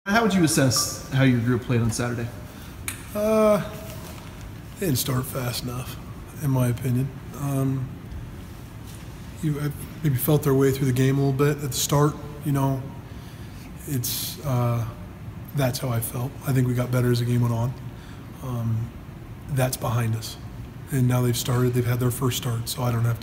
How would you assess how your group played on Saturday? They didn't start fast enough, in my opinion. You maybe felt their way through the game a little bit at the start. It's that's how I felt. I think we got better as the game went on. That's behind us, and now they've started. They've had their first start, so we don't have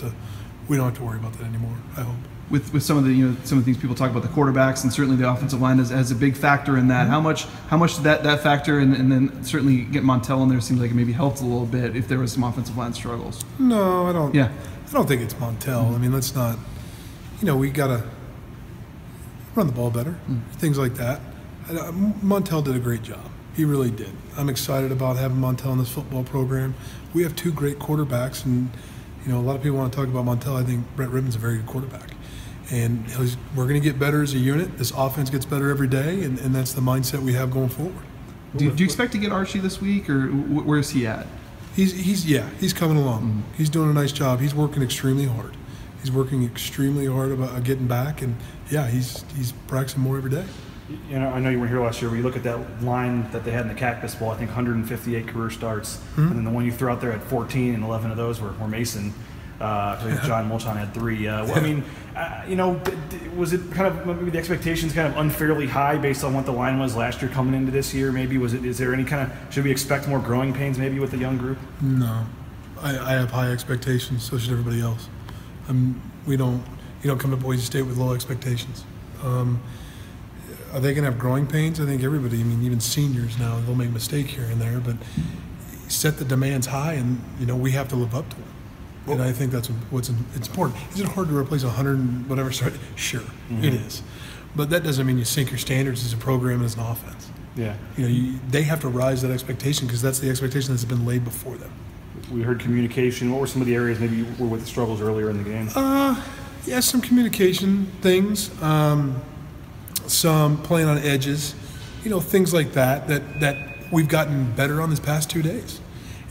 to worry about that anymore, I hope. With some of the some of the things people talk about, the quarterbacks and certainly the offensive line as a big factor in that. Mm-hmm. How much did that factor and then certainly getting Montel in there seems like it maybe helped a little bit if there was some offensive line struggles? No, I don't. Yeah. I don't think it's Montel. Mm-hmm. I mean, let's not. We gotta run the ball better, things like that. Montel did a great job. He really did. I'm excited about having Montel in this football program. We have two great quarterbacks, and a lot of people want to talk about Montel. I think Brett Ribbon's a very good quarterback. And we're going to get better as a unit. This offense gets better every day, and that's the mindset we have going forward. Do you expect to get Archie this week, or where is he at? He's coming along. Mm-hmm. He's doing a nice job. He's working extremely hard. He's working extremely hard about getting back, and he's practicing more every day. I know you weren't here last year, but you look at that line that they had in the Cactus Bowl, I think 158 career starts, and then the one you threw out there at 14, and 11 of those were Mason. John Molchon had 3. I mean, was it kind of maybe the expectations kind of unfairly high based on what the line was last year coming into this year? Maybe is there any kind of, should we expect more growing pains maybe with the young group? No, I have high expectations. So should everybody else. You don't come to Boise State with low expectations. Are they going to have growing pains? I think everybody. I mean, even seniors now, they'll make a mistake here and there, but set the demands high, and we have to live up to them. And I think that's what's important. Is it hard to replace 100 and whatever? Sure, it is. But that doesn't mean you sink your standards as a program and as an offense. Yeah. They have to rise that expectation because that's the expectation that's been laid before them. We heard communication. What were some of the areas maybe you were with the struggles earlier in the game? Some communication things. Some playing on edges. Things like that we've gotten better on this past 2 days.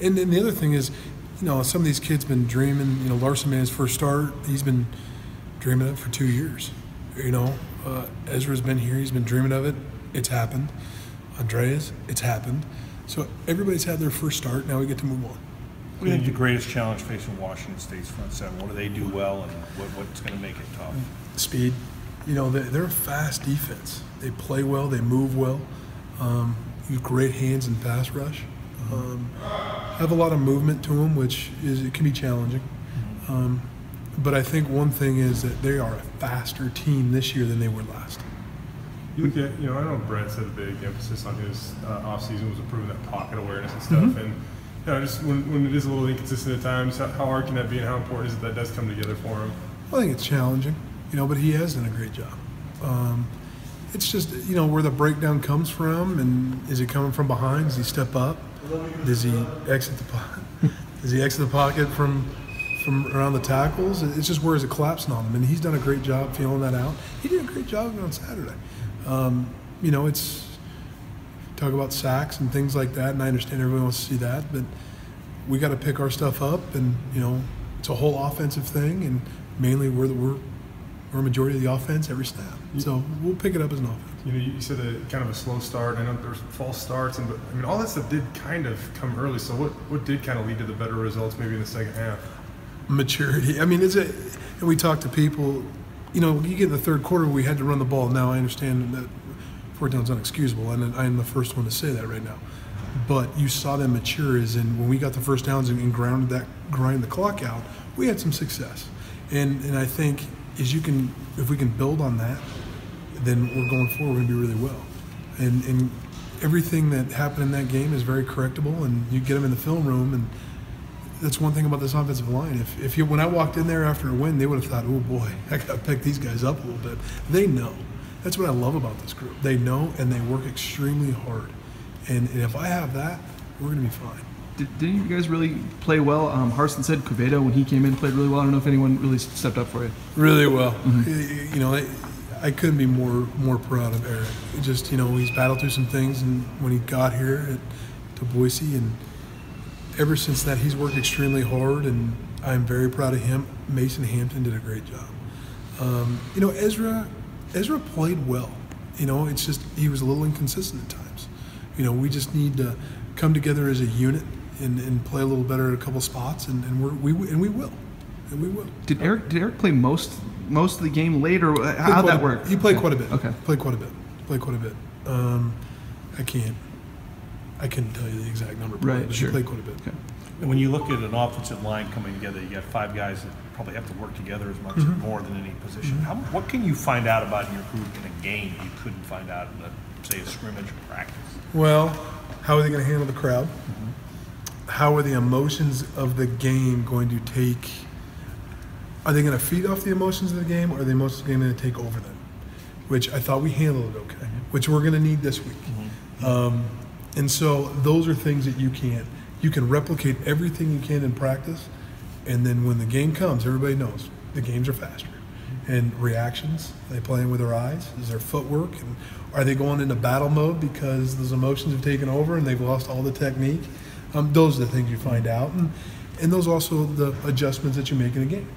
And then the other thing is, some of these kids been dreaming. Larson made his first start. He's been dreaming of it for 2 years. Ezra's been here. He's been dreaming of it. It's happened. Andreas, it's happened. So everybody's had their first start. Now we get to move on. What do you think the greatest challenge facing Washington State's front seven? What do they do well, and what's going to make it tough? Speed. They're a fast defense. They play well. They move well. Use great hands in pass rush. Have a lot of movement to them, which it can be challenging. But I think one thing is that they are a faster team this year than they were last. You look at, I know Brad said a big emphasis on his offseason was improving that pocket awareness and stuff. And just when it is a little inconsistent at times, how hard can that be, and how important is it that does come together for him? I think it's challenging, but he has done a great job. It's just, where the breakdown comes from, and is it coming from behind? Does he step up? Does he exit the pocket? Does he exit the pocket from around the tackles? It's just where is it collapsing on him? And he's done a great job feeling that out. He did a great job on Saturday. It's talk about sacks and things like that, and I understand everyone wants to see that, but we got to pick our stuff up, and it's a whole offensive thing, and mainly we're a majority of the offense every snap. So we'll pick it up as an offense. You said kind of a slow start. I know there's false starts, but all that stuff did kind of come early. So what did kind of lead to the better results maybe in the second half? Maturity. And we talked to people. You get in the third quarter, we had to run the ball. Now I understand that fourth down's unexcusable, and I am the first one to say that right now. But you saw them mature as in when we got the first downs and grind the clock out, we had some success. And I think if we can build on that, then we're going forward, we're going to do really well. And everything that happened in that game is very correctable, and you get them in the film room, and that's one thing about this offensive line. When I walked in there after a win, they would have thought, oh boy, I got to pick these guys up a little bit. They know. That's what I love about this group. They know, and they work extremely hard. And if I have that, we're going to be fine. Didn't you guys really play well? Harsin said Quevedo, when he came in, played really well. I don't know if anyone really stepped up for you. Really well. Mm-hmm. I couldn't be more proud of Eric. He's battled through some things, and when he got here to Boise, and ever since that, he's worked extremely hard, and I'm very proud of him. Mason Hampton did a great job. Ezra played well. You know, it's just he was a little inconsistent at times. You know, we just need to come together as a unit and play a little better at a couple spots, and we will. Did Eric play most of the game late, or how'd that work? He played quite a bit. Okay. Played quite a bit. I couldn't tell you the exact number, Right, but sure. he played quite a bit. Okay. And when you look at an offensive line coming together, you got 5 guys that probably have to work together as much or more than any position. What can you find out about your group in a game you couldn't find out in, say, a scrimmage or practice? Well, how are they going to handle the crowd? How are the emotions of the game going to take? Are they going to feed off the emotions of the game, or are the emotions going to take over them? Which I thought we handled it okay, which we're going to need this week. And so those are things that you can replicate everything you can in practice, and then when the game comes, everybody knows the games are faster. And reactions, are they playing with their eyes? Is their footwork? And are they going into battle mode because those emotions have taken over and they've lost all the technique? Those are the things you find out. And those are also the adjustments that you make in a game.